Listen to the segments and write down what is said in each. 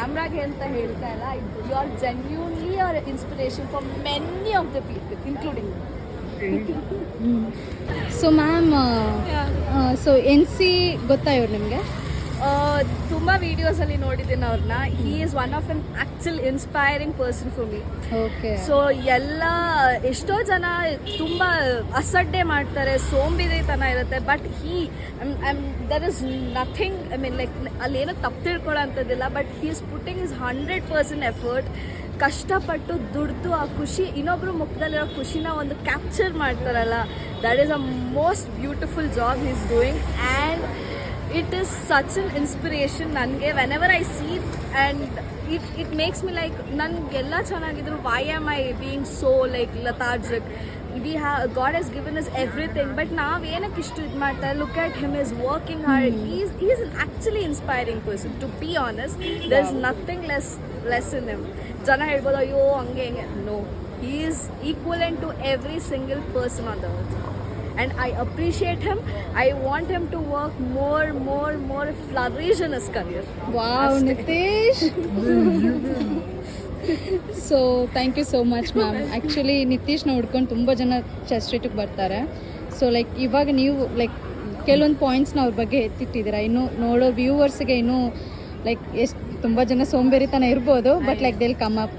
ಕ್ಯಾಮ್ರಾಗೆ ಅಂತ ಹೇಳ್ತಾ ಇಲ್ಲ, you are genuinely are inspiration for many of the people including. So ma'am, so NC ಗೊತ್ತಾ ಇವ್ರು ನಿಮಗೆ? ತುಂಬ ವೀಡಿಯೋಸಲ್ಲಿ ನೋಡಿದ್ದೀನಿ ಅವ್ರನ್ನ. He is one of an actual inspiring person for me. Okay. So ಎಷ್ಟೋ ಜನ ತುಂಬ ಅಸಡ್ಡೆ ಮಾಡ್ತಾರೆ, ಸೋಂಬೇರಿತನ ಇರುತ್ತೆ, but there is nothing, I mean like ಅಲ್ಲೇನೋ ತಪ್ಪು ತಿಳ್ಕೊಳ್ಳೋ ಅಂಥದ್ದಿಲ್ಲ, but he is putting is 100% effort. ಕಷ್ಟಪಟ್ಟು ದುಡ್ದು ಆ ಖುಷಿ, ಇನ್ನೊಬ್ರು ಮುಖದಲ್ಲಿರೋ ಖುಷಿನ ಒಂದು ಕ್ಯಾಪ್ಚರ್ ಮಾಡ್ತಾರಲ್ಲ, that is a most beautiful job he is doing. And it is such an inspiration ನನಗೆ. whenever I see it and it makes me like ನನಗೆಲ್ಲ ಚೆನ್ನಾಗಿದ್ರು, why am I being so like lethargic? God has given us everything, but ನಾವು ಏನಕ್ಕೆ ಇಷ್ಟು ಇದು ಮಾಡ್ತಾರೆ? look at him, is working hard. he is an actually inspiring person, to be honest. there is nothing less in him. ಜನ ಹೇಳ್ಬೋದು ಅಯ್ಯೋ ಹಂಗೆ ಹಿಂಗೆ, no, he is equivalent to every single person on the earth. And I appreciate him. I want him to work more, flourish in his career. Wow Nitish. So thank you so much ma'am. Actually Nitish ನೋಡ್ಕೊಂಡು ತುಂಬ ಜನ ಸ್ಟ್ರೀಟಿಗೆ ಬರ್ತಾರೆ. So like ಇವಾಗ ನೀವು like ಕೆಲವೊಂದು ಪಾಯಿಂಟ್ಸ್ನ ಅವ್ರ ಬಗ್ಗೆ ಎತ್ತಿಟ್ಟಿದ್ದೀರಾ. ಇನ್ನು ನೋಡೋ ವ್ಯೂವರ್ಸ್ಗೆ ಇನ್ನೂ ಲೈಕ್ ಎಷ್ಟು ತುಂಬ ಜನ ಸೋಂಬೇರಿತನ ಇರ್ಬೋದು, but like they'll come up.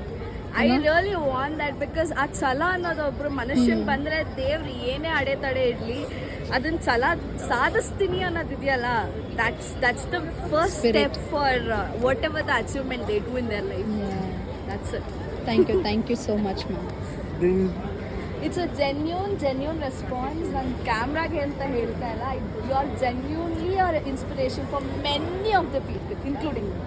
I really want that, because ಆ ಛಲ ಅನ್ನೋದು ಒಬ್ರು ಮನುಷ್ಯನ್ ಬಂದ್ರೆ ದೇವ್ರು ಏನೇ ಅಡೆತಡೆ ಇಡ್ಲಿ ಅದನ್ನ ಛಲ ಸಾಧಿಸ್ತೀನಿ ಅನ್ನೋದಿದೆಯಲ್ಲ, that's the first step for whatever the achievement they do in their life. That's it. Thank you so much ma'am. It's a genuine response. ನಾನು ಕ್ಯಾಮ್ರಾಗೆ ಅಂತ ಹೇಳ್ತಾ ಇಲ್ಲ, you are genuinely or inspiration for many of the people including me.